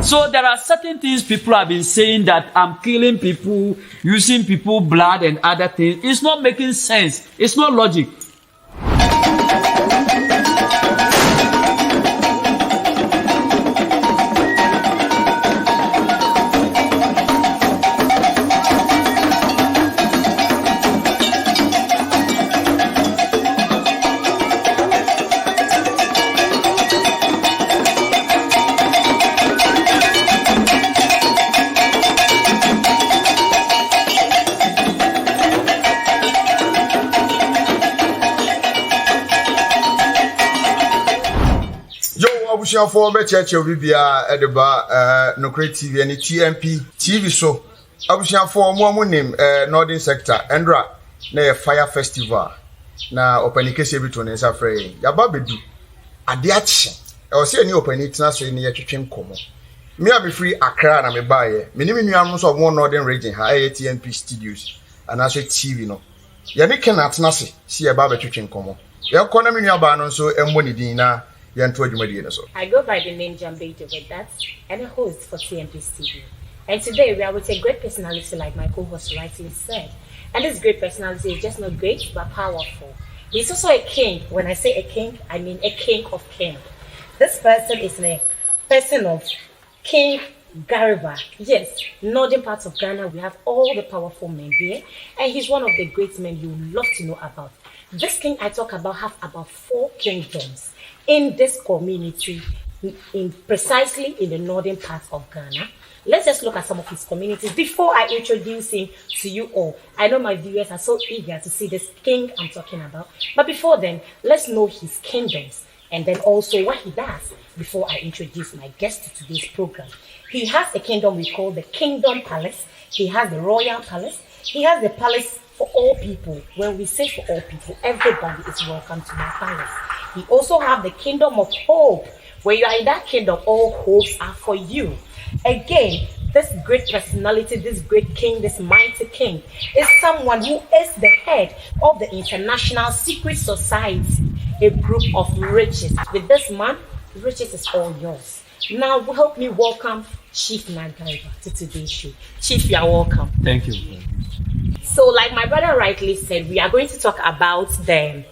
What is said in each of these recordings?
So there are certain things people have been saying that I'm killing people, using people's blood and other things. It's not making sense. It's not logic. For church of Bibia Edeba no great TV and TMP TV so Abushan for more name Northern Sector Endra na Fire Festival na openikese bitu na nsa frey yaba bedu ade ache e o se ni openik na so ni yetwetwe komo me am free Accra na me baaye me ni nuam so mo Northern region ha TMP studios ana so TV no ye ne kenat na se si yaba betwetwe komo ye kona me nuaba no so emmo ni din na I go by the name Jambe David, and a host for TMP Studio. And today we are with a great personality, like my co-host rightly said. And this great personality is just not great, but powerful. He's also a king. When I say a king, I mean a king of kings. This person is a person of King Gariba. Yes, northern parts of Ghana, we have all the powerful men here. And he's one of the great men you would love to know about. This king I talk about have about 4 kingdoms in this community, precisely in the northern part of Ghana. Let's just look at some of his communities before I introduce him to you all. I know my viewers are so eager to see this king I'm talking about. But before then, let's know his kingdoms and then also what he does before I introduce my guest to today's program. He has a kingdom we call the Kingdom Palace. He has the Royal Palace. He has the palace for all people. When we say for all people, everybody is welcome to my palace. He also have the Kingdom of Hope. When you are in that kingdom, all hopes are for you. Again, this great personality, this great king, this mighty king, is someone who is the head of the International Secret Society, a group of riches. With this man, riches is all yours. Now, help me welcome Chief Gariba to today's show. Chief, you are welcome. Thank you. So, like my brother rightly said, we are going to talk about the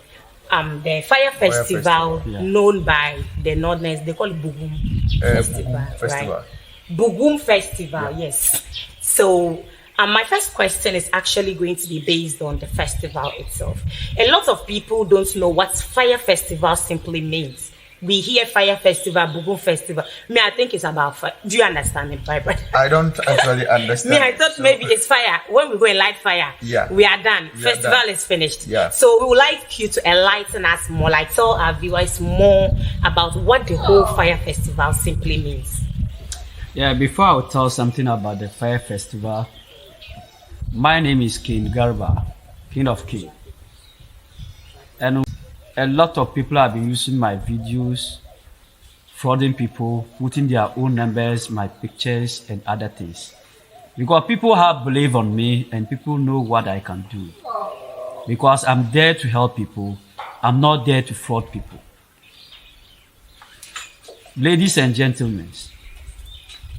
Fire Festival, known by the Northerners. They call it Bugum Festival, right? Bugum Festival, yes. So, my first question is actually going to be based on the festival itself. A lot of people don't know what Fire Festival simply means. We hear Fire Festival, Bugum Festival. Me, I think it's about fire. Do you understand it, Bible? I don't actually understand. Me, I thought maybe it's fire. When we go and light fire, we are done. Festival is finished. Yeah. So we would like you to enlighten us more, like tell our viewers more about what the whole Fire Festival simply means. Yeah, before I will tell something about the Fire Festival, my name is King Gariba, King of King. And a lot of people have been using my videos, frauding people, putting their own numbers, my pictures, and other things. Because people have belief on me and people know what I can do. Because I'm there to help people. I'm not there to fraud people. Ladies and gentlemen,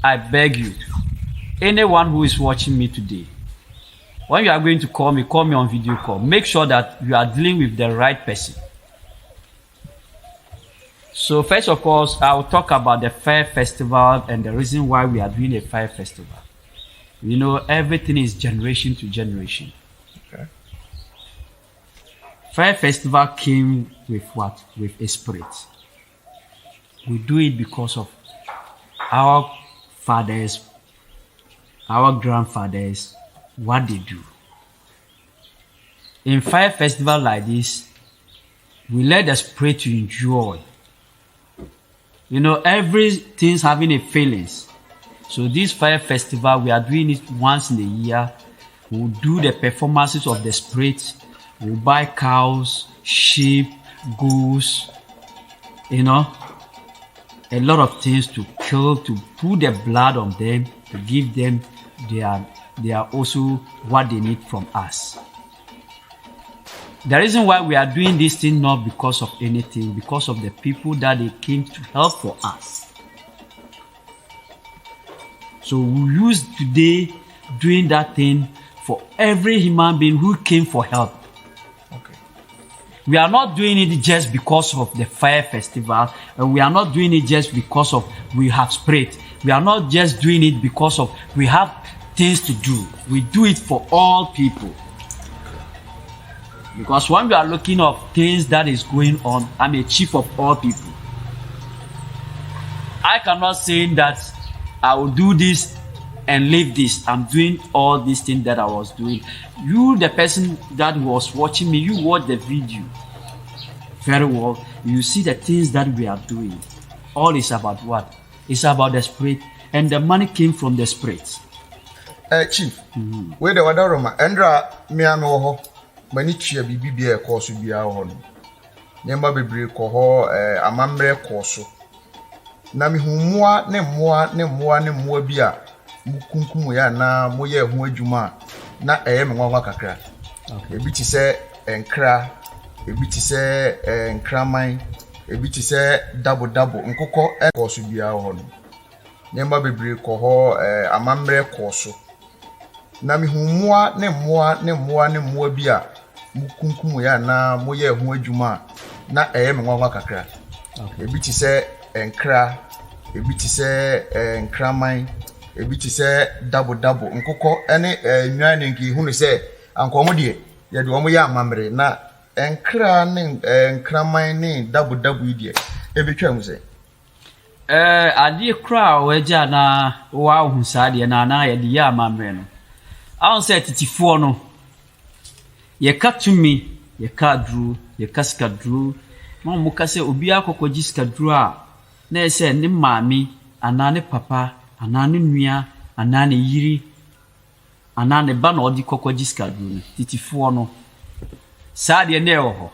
I beg you, anyone who is watching me today, when you are going to call me on video call. Make sure that you are dealing with the right person. So first of all, I will talk about the Fire Festival and the reason why we are doing a Fire Festival. You know, everything is generation to generation. Okay. Fire Festival came with what? With a spirit. We do it because of our fathers, our grandfathers, what they do. In Fire Festival like this, we let the spirit to enjoy. You know, everything's having a feelings. So this Fire Festival, we are doing it once in a year. We'll do the performances of the spirit. We'll buy cows, sheep, goose, you know, a lot of things to kill, to put the blood on them, to give them their also what they need from us. The reason why we are doing this thing not because of anything, because of the people that they came to help for us. So we use today doing that thing for every human being who came for help. Okay. We are not doing it just because of the fire festival, and we are not doing it just because of we have sprayed. We are not just doing it because of we have things to do. We do it for all people. Because when we are looking at things that is going on, I'm a chief of all people. I cannot say that I will do this and leave this. I'm doing all these things that I was doing. You, the person that was watching me, you watch the video very well. You see the things that we are doing. All is about what? It's about the spirit, and the money came from the spirit. Chief, where the Wadaroma, Andra, Miano, Manichia Bibi, a course will be our home. Nemba Bibri Coho, a mamre corso. Nami humwa ne mwa bia mukunkumu ya na moye hu adwuma na nwa kakra. Ebi ti se enkra, ebi ti se enkraman, ebi ti se double nkokọ ekoso bia ho no. Nemba bebre ko ho amamre koso. Nami humwa ne mwa bia mukunkumu ya na moye hu adwuma na nwa kakra. Ebi ti se enkra, ebi ti se enkraman, ebi ti se double nkokọ ene nwan nki hu no se ankomo de ye de omo ya amamre na enkra ne enkraman ne double de ebetwa mu se ade kra waja na wa hu sade na ye de ya amamre no awon se titifo no ye ka tumi ye ka dru ye ka skadru mo mu ka se obi akokoji skadru a na ese ne maami ana ne papa ana ne nua ana ne yiri ana ne ba na odi kokoji skadru ne titifo no saade ne ewo ho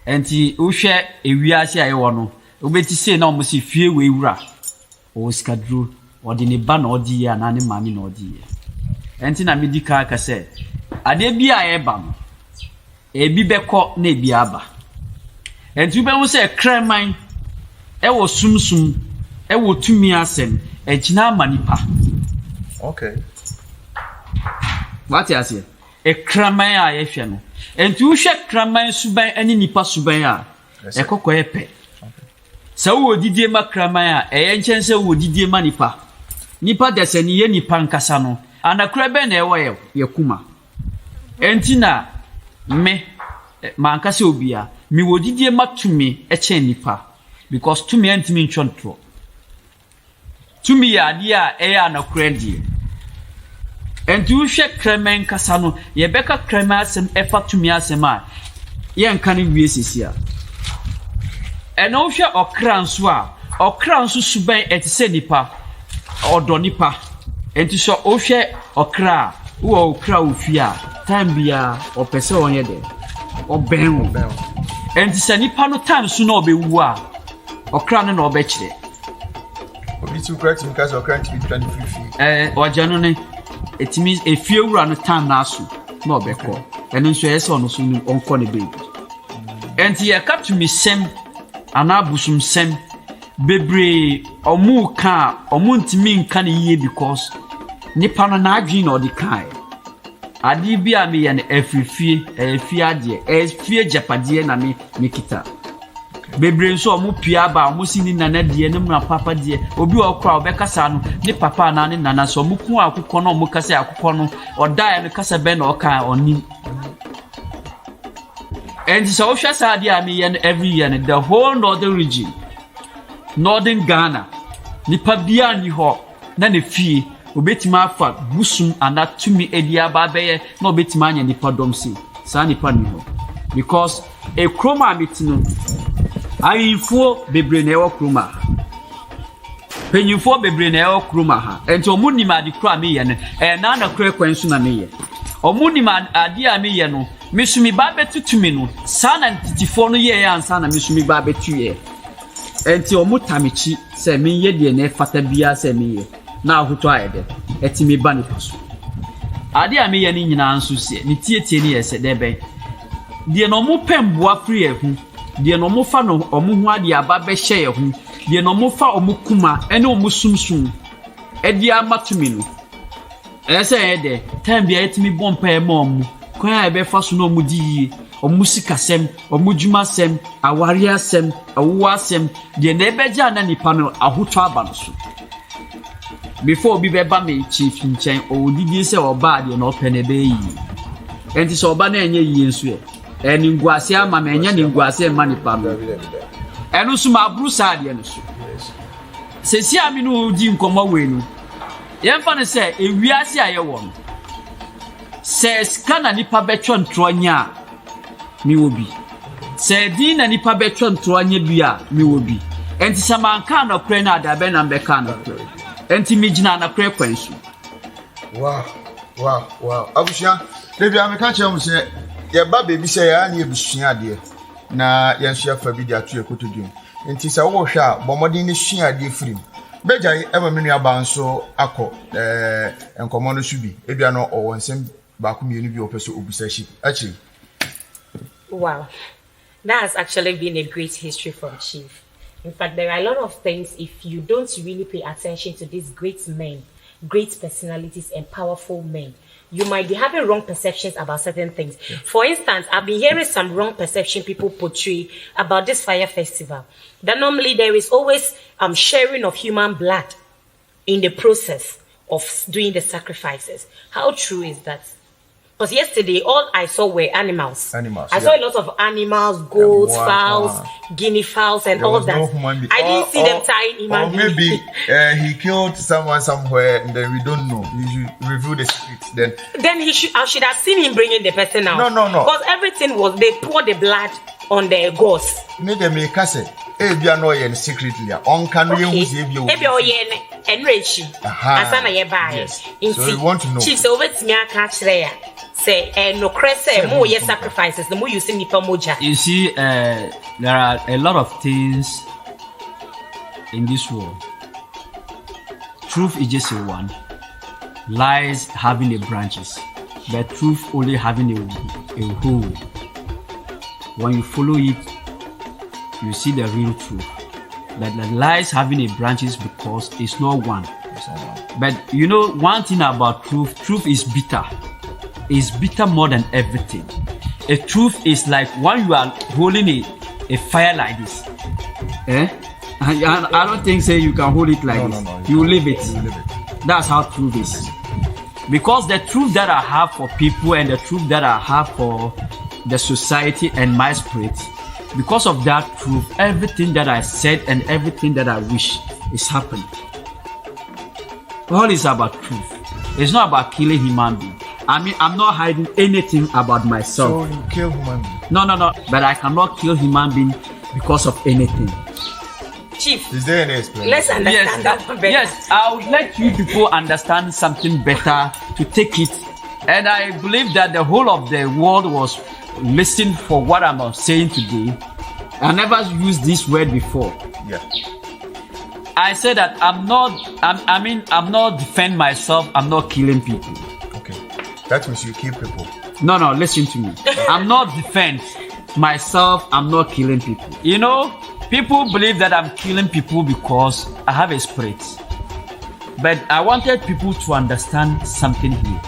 enti wo hwe ewiase aye wo no obeti se na omo se fie we wura o skadru odi ne ba na odi ya ana ne maami na odi ya enti na medika ka se ade bi a eba no ebi beko na ebi aba enti ube wo se kraman ewo sumsum ewo tumi asem ejina amanipa. Okay. What you say? E kraman a ye hwe no enti wo hwe kraman suban ani nipa suban a ekokọ epe. Sa wo didie ma kraman a eye nchense wo didie ma nipa desani ye nipa nkasa no anakura be na ewo ye kuma enti na me mankasa obia mi wo didie ma tumi eche nipa because tumi antimi nchontro tumi ya ade a eya anakura die enti wo hwe kraman kasa no ye beka kraman asem efa tumi asem a ye nka ne wie sesia eno hwe okra nso suban etise nipa odo nipa enti so o hwe okra wo okra ofia time bia opese onye de oben enti se nipa no time so na obewu a okra no na obekire obi tu correct me cause okra to be 23 ojano ne it means efie wura no time na aso na obekọ eno nso yese ono so onko ne baby enti ye cap to me sem anabusum sem bebre omu ka omuntimi nka ne yie because nipa no na adwin na odi kai adi bi a me ye ne efie ade efie japade na me kita bebre nso omu pia ba omu sini nana de ne mra papa de obi okra obekasa no ne papa na ne nana so omu ku akukọ no omu kasa akukọ no oda ya me kasa be na oka oni and so shasadi a me ye every year the whole northern region northern Ghana nipa bia ni ho na ne fie obetima afa busum anatumi edia ba beye na obetima anya nipa domsi sa nipa ni ho because e kroma mitino ayinfo bebre na ewo kroma penyinfo bebre na ewo kroma ha ento omuni ma di kra me ye ne na na kra kwansu na me ye omuni ma ade a me ye no misumi ba betutumi no sana titifo no ye ya ansa na misumi ba betuye enti omutamichi se me ye de na fata bia se me ye na ahoto ayede etimi ba ni paso ade a me ye ni nyina anso se ni tietie ni ye se debe de no mo pemboa free ehu de no mo fa no omo hu ade aba be hye ehu de no mo fa omo kuma ene omo sumsum edi amatumi no ese ede time bia etimi bompa e mom kwan e be fa so no mudi omusikasem omudwumasem awariasem awuasem de na ebeja na nipa no ahotwa aba no so before obi beba me chief nchen odidi se oba de na opene be yi enti so oba na enye yi nso e eni nguase ama me enye ni nguase ma nipa no enu so ma bru sa de no so sesi ami no di nkomo we no yemfa ne se ewiase aye wo no se skana nipa betwo ntronya mi obi se din na nipa betwo ntronya bia mi obi enti samanka na kure na adabe na mbeka na kure enti mi gina na kure kwansu wow abusha debi ameka che mu se ye ba bebi se ya na ebusua de na yenso afa bi de ato ekotodun enti se wo hwe a bomodin ne sua de firim bejai ema menu aba nso akọ enkomo no subi ebia no owo nsem ba ku mienu bi opeso obusa shi actually. Wow, that has actually been a great history from Chief. In fact, there are a lot of things if you don't really pay attention to these great men, great personalities and powerful men, you might be having wrong perceptions about certain things. Yeah. For instance, I've been hearing some wrong perception people portray about this fire festival. That normally there is always sharing of human blood in the process of doing the sacrifices. How true is that? Because yesterday, all I saw were animals. I saw a lot of animals, goats, fowls, guinea fowls, and all that. I didn't see them tying human beings. Or maybe he killed someone somewhere, and then we don't know. You should review the secret. Then I should have seen him bringing the person out. No. Because everything was, they poured the blood on the ghost. Need them make us say, "Hey, we are not in secretly. On can we use if you?" Maybe enrich. Asana ye buy. Yes. So you want to know? Chief, so what's me catch there? Say no cresse more yes sacrifices the more you see nipa moja. You see, there are a lot of things in this world. Truth is just a one. Lies having a branches, but truth only having a whole. When you follow it, you see the real truth. But the lies having a branches because it's not one. But you know one thing about truth is bitter. It's bitter more than everything. A truth is like when you are holding a fire like this. I don't think say you can hold it like this. No, you leave it. That's how truth is. Because the truth that I have for people and the truth that I have for the society and my spirit, because of that truth, everything that I said and everything that I wish is happening. All is about truth. It's not about killing human beings. I mean, I'm not hiding anything about myself. So you kill human being? No. But I cannot kill human being because of anything. Chief, is there any explanation? Let's understand that better. Yes, I would like you people understand something better to take it. And I believe that the whole of the world was listening for what I'm saying today. I never used this word before. Yeah. I said that I'm not defending myself. I'm not killing people. Okay. That means you kill people. No, listen to me. I'm not defending myself. I'm not killing people. You know, people believe that I'm killing people because I have a spirit. But I wanted people to understand something here.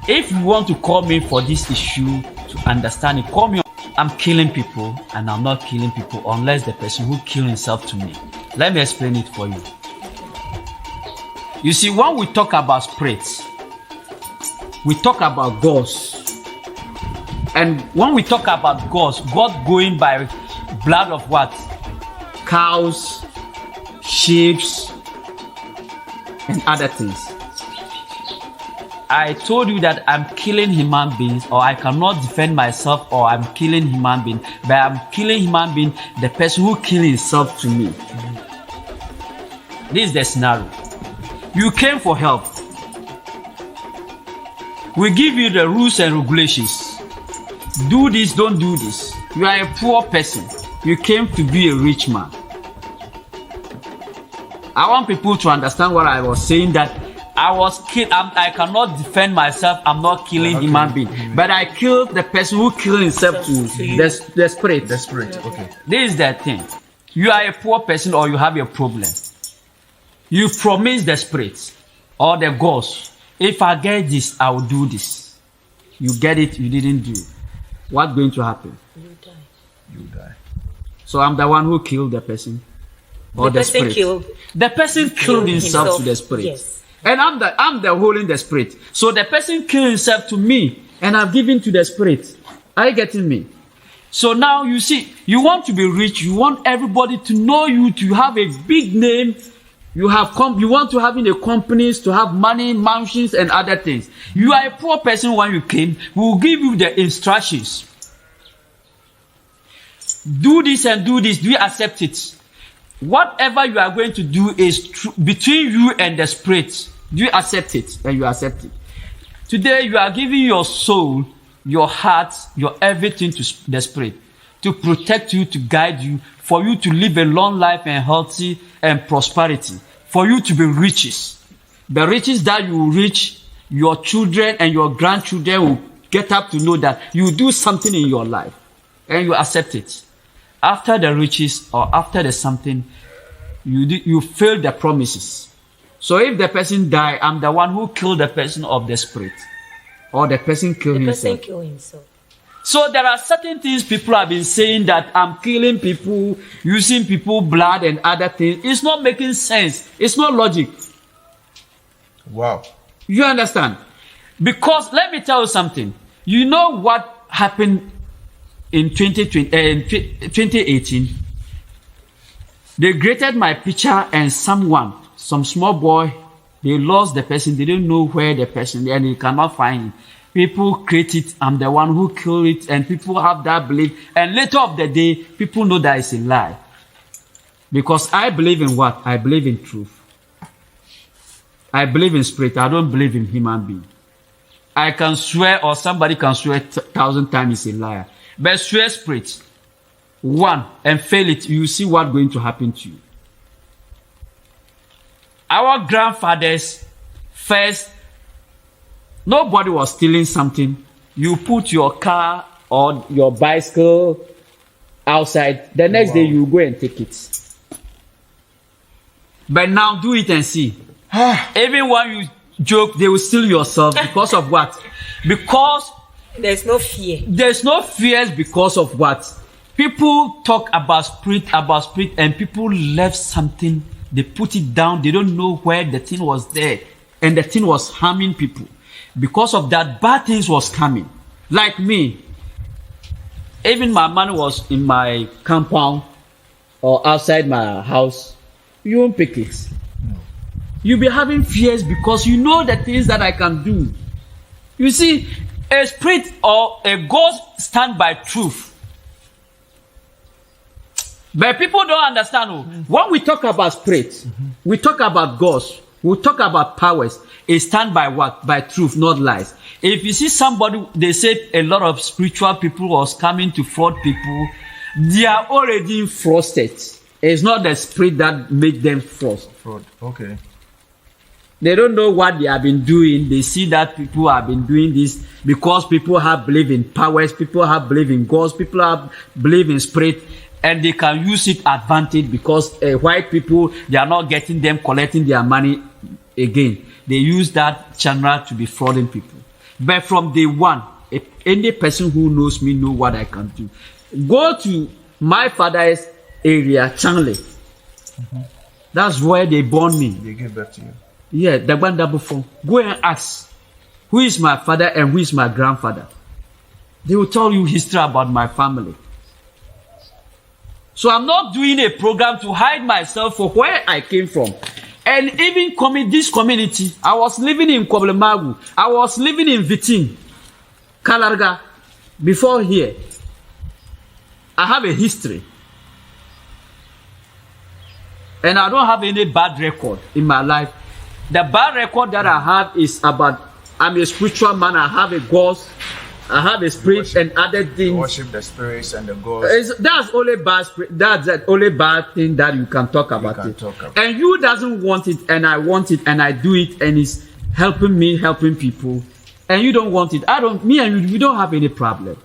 If you want to call me for this issue to understand it, call me. I'm killing people and I'm not killing people unless the person who killed himself to me. Let me explain it for you. You see, when we talk about spirits, we talk about ghosts. And when we talk about ghosts, God going by blood of what? Cows, sheep, and other things. I told you that I'm killing human beings, or I cannot defend myself, or I'm killing human being, but I'm killing human being, the person who killed himself to me. This is the scenario. You came for help. We give you the rules and regulations. Do this, don't do this. You are a poor person. You came to be a rich man. I want people to understand what I was saying, that I was killed. I cannot defend myself. I'm not killing human being, but I killed the person who killed himself to the spirit. The spirit. Okay. This is the thing. You are a poor person or you have a problem. You promise the spirit or the gods, if I get this, I will do this. You get it, you didn't do. What's going to happen? You die. You die. So I'm the one who killed the person. Or the person spirit. killed. The person killed himself to the spirit. Yes. And I'm the holding the spirit. So the person killed himself to me, and I've given to the spirit. Are you getting me? So now you see, you want to be rich, you want everybody to know you, to have a big name. You want to have in the companies, to have money, mansions, and other things. You are a poor person when you came. We will give you the instructions. Do this and do this. Do you accept it? Whatever you are going to do is between you and the spirit. Do you accept it? And you accept it. Today you are giving your soul, your heart, your everything to the spirit, to protect you, to guide you, for you to live a long life and healthy and prosperity, for you to be riches. The riches that you will reach, your children and your grandchildren will get up to know that you do something in your life and you accept it. After the riches or after the something, you fail the promises. So if the person die, I'm the one who killed the person of the spirit, or the person killed himself. So there are certain things people have been saying that I'm killing people, using people blood and other things. It's not making sense. It's not logic. Wow. You understand? Because let me tell you something. You know what happened in 2018? They graded my picture and some small boy, they lost the person. They don't know where the person is and they cannot find him. People create it. I'm the one who killed it, and people have that belief. And later of the day, people know that it's a lie. Because I believe in what? I believe in truth. I believe in spirit. I don't believe in human being. I can swear, or somebody can swear 1,000 times it's a liar. But swear spirit, one, and fail it, you see what's going to happen to you. Our grandfathers first, nobody was stealing something. You put your car or your bicycle outside. The next day you go and take it. But now do it and see. Even when you joke, they will steal yourself because of what? Because there's no fear. There's no fears because of what? People talk about spirit, and people left something. They put it down. They don't know where the thing was there, and the thing was harming people. Because of that, bad things was coming. Like me, even my money was in my compound or outside my house. You won't pick it. No. You'll be having fears because you know the things that I can do. You see, a spirit or a ghost stand by truth. But people don't understand. When we talk about spirits, we talk about ghosts, we talk about powers. It stand by what? By truth, not lies. If you see somebody, they say a lot of spiritual people was coming to fraud people, they are already frosted. It's not the spirit that make them frost. Fraud. Okay. They don't know what they have been doing. They see that people have been doing this because people have believed in powers, people have believed in gods, people have believed in spirit, and they can use it advantage because white people, they are not getting them collecting their money again. They use that channel to be frauding people. But from day one, any person who knows me know what I can do. Go to my father's area, Chanley. That's where they born me. They give back to you. Yeah, the one that before. Go and ask, who is my father and who is my grandfather? They will tell you history about my family. So I'm not doing a program to hide myself for where I came from. And even this community, I was living in Koblemagu. I was living in Vitin, Kalarga, before here. I have a history. And I don't have any bad record in my life. The bad record that I have is about, I'm a spiritual man, I have a ghost, I have a spirit and other things. You worship the spirits and the ghosts. That's only bad spirit. That's the only bad thing that you can talk about it. And you doesn't want it, and I want it, and I do it, and it's helping me, helping people. And you don't want it. Me and you, we don't have any problem.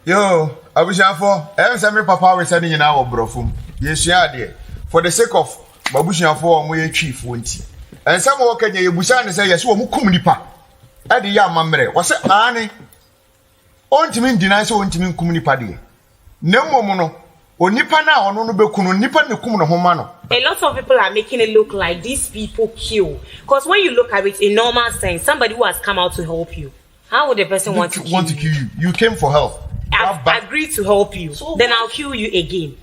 Yo, Abushanfo, every time papa we sending you now, brofum. Yes, yeah, dear. For the sake of babusuafo omo ye twifo nti ensam wo kanya ye busa ne say yes wo mukum nipa e de ya mamre wo se aane ontimi ndina se ontimi nkum nipa de nemmom no onipa na ono no bekunu nipa ne kum no homa no. A lot of people are making it look like these people kill, because when you look at it in normal sense, somebody who has come out to help you, how would the person want to kill you? You came for help. I've agreed to help you, so then I'll kill you again.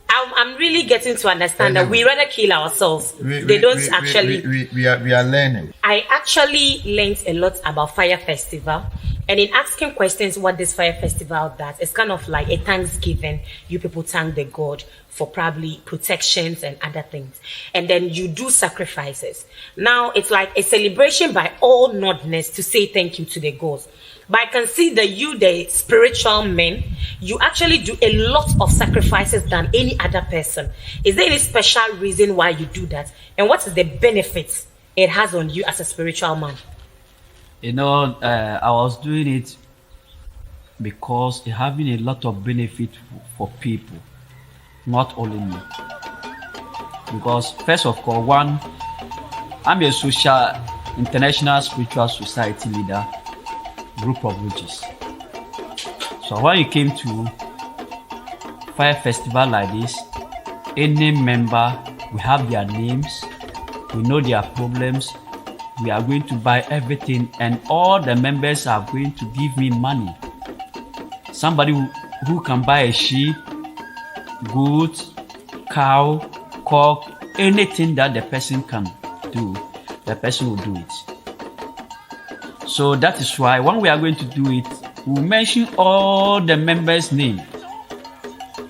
I'm really getting to understand that we rather kill ourselves. We are learning. I actually learned a lot about Fire Festival. And in asking questions what this Fire Festival does, it's kind of like a thanksgiving. You people thank the God for probably protections and other things. And then you do sacrifices. Now it's like a celebration by all Nordness to say thank you to the gods. But I can see that you, the spiritual men, you actually do a lot of sacrifices than any other person. Is there any special reason why you do that? And what is the benefits it has on you as a spiritual man? You know, I was doing it because it's having a lot of benefit for people, not only me. Because first of all, one, I'm a social, international spiritual society leader, group of witches. So when you came to Fire Festival like this, any member, we have their names, we know their problems, we are going to buy everything, and all the members are going to give me money. Somebody who can buy a sheep, goat, cow, cock, anything that the person can do, the person will do it. So that is why when we are going to do it, we mention all the members' names.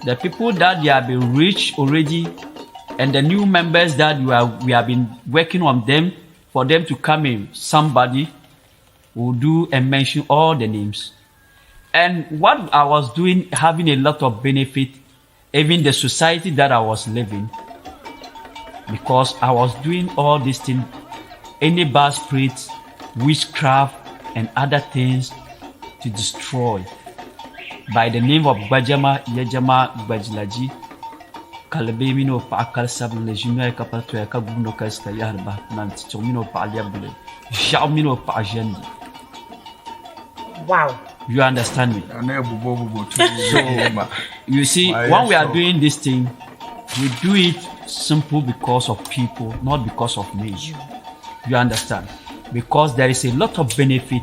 The people that they have been rich already, and the new members that we have been working on them, for them to come in, somebody will do and mention all the names. And what I was doing, having a lot of benefit, even the society that I was living, because I was doing all these things, any bad spirits, witchcraft, and other things to destroy. By the name of Bajama Yajama Bajilaji, Kalabemino Pakal Sabin Legime Capato Kabuno Casta Yarba, Nantomino Paliabule, Jamino Pajendi. Wow. You understand me? So, you see, when we are doing this thing, we do it simple because of people, not because of me. You understand? Because there is a lot of benefit,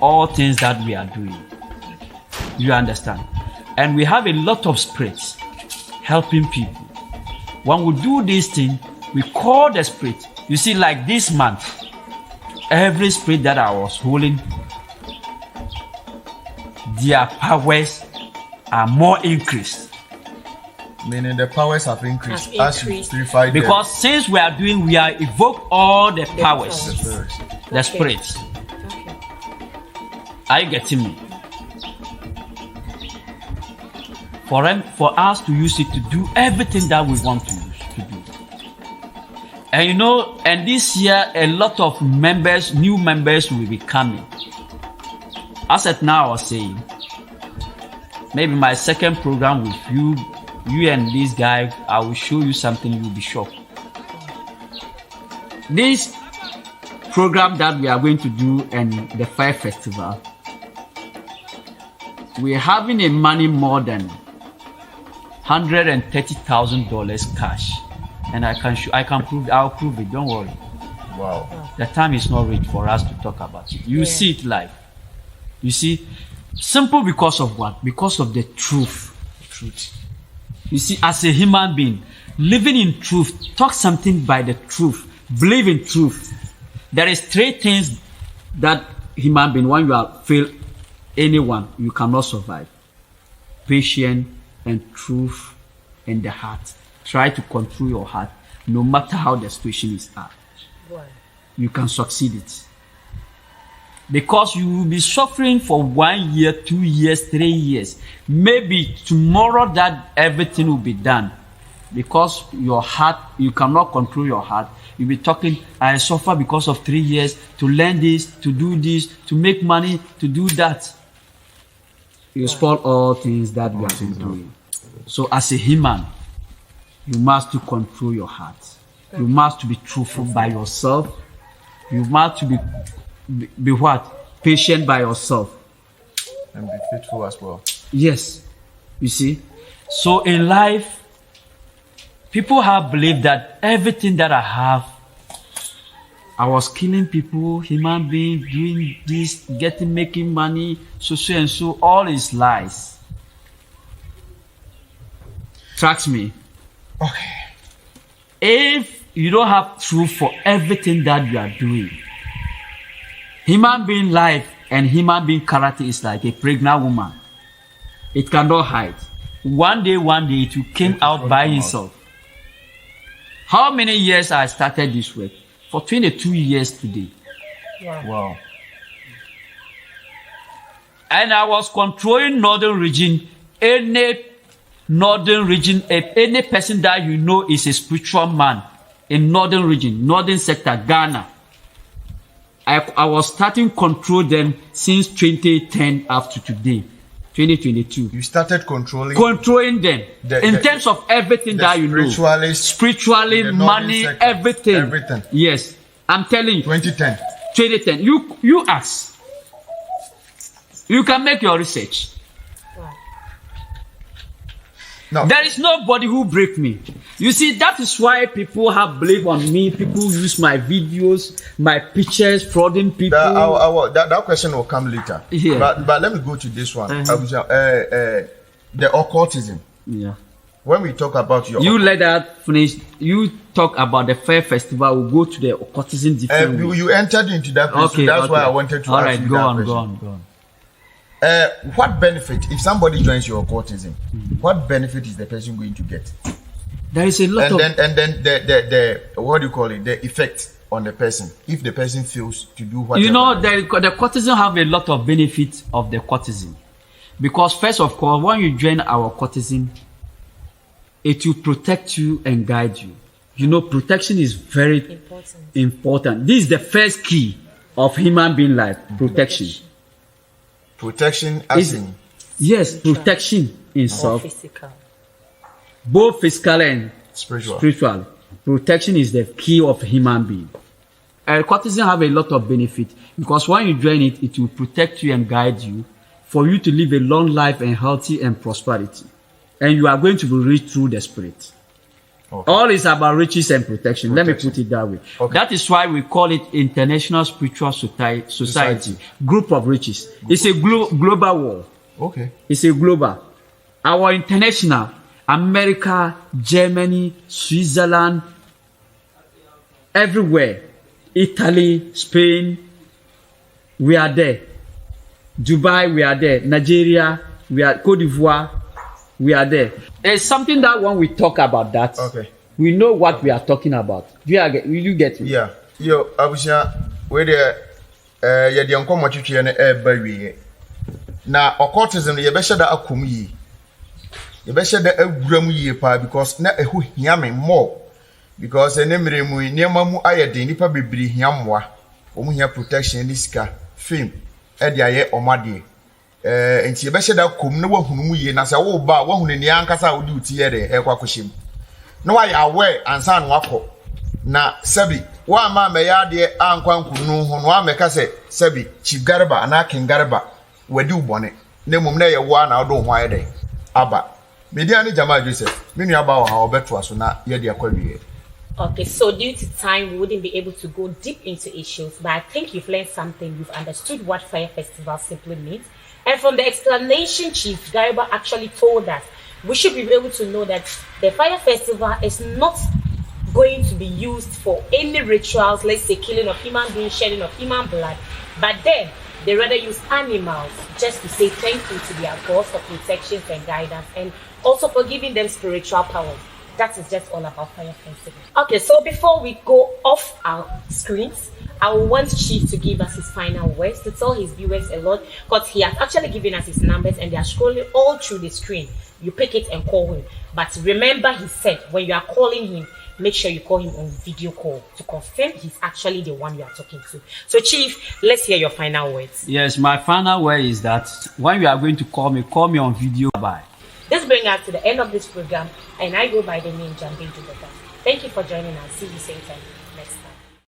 all things that we are doing. You understand? And we have a lot of spirits helping people. When we do this thing, we call the spirit. You see, like this month, every spirit that I was holding, their powers are more increased. Meaning the powers have increased as you purify them. Because since we are doing, we are evoke all the powers, the spirits. Are you getting me? For us to use it to do everything that we want to do. And you know, and this year a lot of members, new members will be coming. As at now I was saying, maybe my second program with you and this guy, I will show you something, you'll be shocked. This program that we are going to do and the Fire Festival, we're having a money more than $130,000 cash, and I'll prove it. Don't worry. Wow. The time is not ready for us to talk about it. You see it live. You see, simple because of what? Because of the truth. You see, as a human being, living in truth, talk something by the truth, believe in truth. There is three things that human being, when you are fail anyone, you cannot survive: patience and truth and the heart. Try to control your heart, no matter how the situation is at. You can succeed it. Because you will be suffering for 1 year, 2 years, 3 years. Maybe tomorrow that everything will be done. Because your heart, you cannot control your heart. You'll be talking, I suffer because of 3 years to learn this, to do this, to make money, to do that. You spoil all things that we have been doing. So as a human, you must to control your heart. You must to be truthful by yourself. You must to be what? Patient by yourself. And be faithful as well. Yes. You see? So in life, people have believed that everything that I have, I was killing people, human beings, doing this, making money, so and so, all is lies. Trust me. Okay. If you don't have truth for everything that you are doing, human being life and human being character is like a pregnant woman. It cannot hide. One day it will come out by itself. How many years I started this work? For 22 years today. Wow. And I was controlling northern region. Any northern region, any person that you know is a spiritual man in northern region, northern sector, Ghana. I was starting control them since 2010 up to today, 2022. You started controlling them in terms of everything that you know. Spiritually, money, sector, everything. Yes, I'm telling you. 2010. You ask. You can make your research. No. There is nobody who break me. You see, that is why people have belief on me. People use my videos, my pictures, frauding people. That question will come later. Yeah. But let me go to this one. The occultism. Yeah. When we talk about you let that finish. You talk about the fair festival. We'll go to the occultism different way. You entered into that question. Okay, that's why I wanted to ask you that question. Go on. What benefit, if somebody joins your occultism, what benefit is the person going to get? There is a lot and then the what do you call it? The effect on the person if the person fails to do what the occultism have a lot of benefits of the occultism, because first of all, when you join our occultism, it will protect you and guide you. You know, protection is very important. This is the first key of human being life. Protection as in? Yes, protection in self. Both physical and spiritual. Protection is the key of human being. Occultism have a lot of benefit, because when you join it, it will protect you and guide you for you to live a long life and healthy and prosperity. And you are going to be rich through the spirit. Okay. All is about riches and protection. Let me put it that way. Okay. That is why we call it International Spiritual Society. Group of riches. It's a global war. Okay. It's a global. Our international, America, Germany, Switzerland, everywhere. Italy, Spain, we are there. Dubai, we are there. Nigeria, we are Cote d'Ivoire, we are there. There's something that when we talk about that, we know what we are talking about. Will you get me? Yeah. Yo, Abusha, where the young commotion now, occultism, you better that akumi. You better that a gramu pa because na ehu hiame more. Because enemere mu niamamu ayede nipa bebiri hiamwa. Omu hia protection niska fame. Edi aye omade. Enti be sheda kom na wahunu mu ye na se wo ba wahunu ni ankasa wodi utiye de ekwa koshim na wa ya we ansa no akọ na sabi wa ma me ya de ankwa nkunu ho no ameka se sabi Chief Gariba ana King Gariba wadi ubone na mum na ye wa na do ho aye de aba media ni Jamal Joseph me nua ba wo ha obeto aso na ye de akwawie. Okay, so due to time, we wouldn't be able to go deep into issues, but I think you've learned something. You've understood what Fire Festival simply means. And from the explanation Chief Gariba actually told us, we should be able to know that the Fire Festival is not going to be used for any rituals, let's say killing of human beings, shedding of human blood, but then they rather use animals just to say thank you to their gods for protection and guidance, and also for giving them spiritual powers. That is just all about Fire Festival. Okay, so before we go off our screens, I want Chief to give us his final words to tell his viewers a lot, because he has actually given us his numbers and they are scrolling all through the screen. You pick it and call him. But remember, he said when you are calling him, make sure you call him on video call to confirm he's actually the one you are talking to. So Chief, let's hear your final words. Yes, my final word is that when you are going to call me on video. Bye. This brings us to the end of this program, and I go by the name Jambe Dubeka. Thank you for joining us. See you same time next time.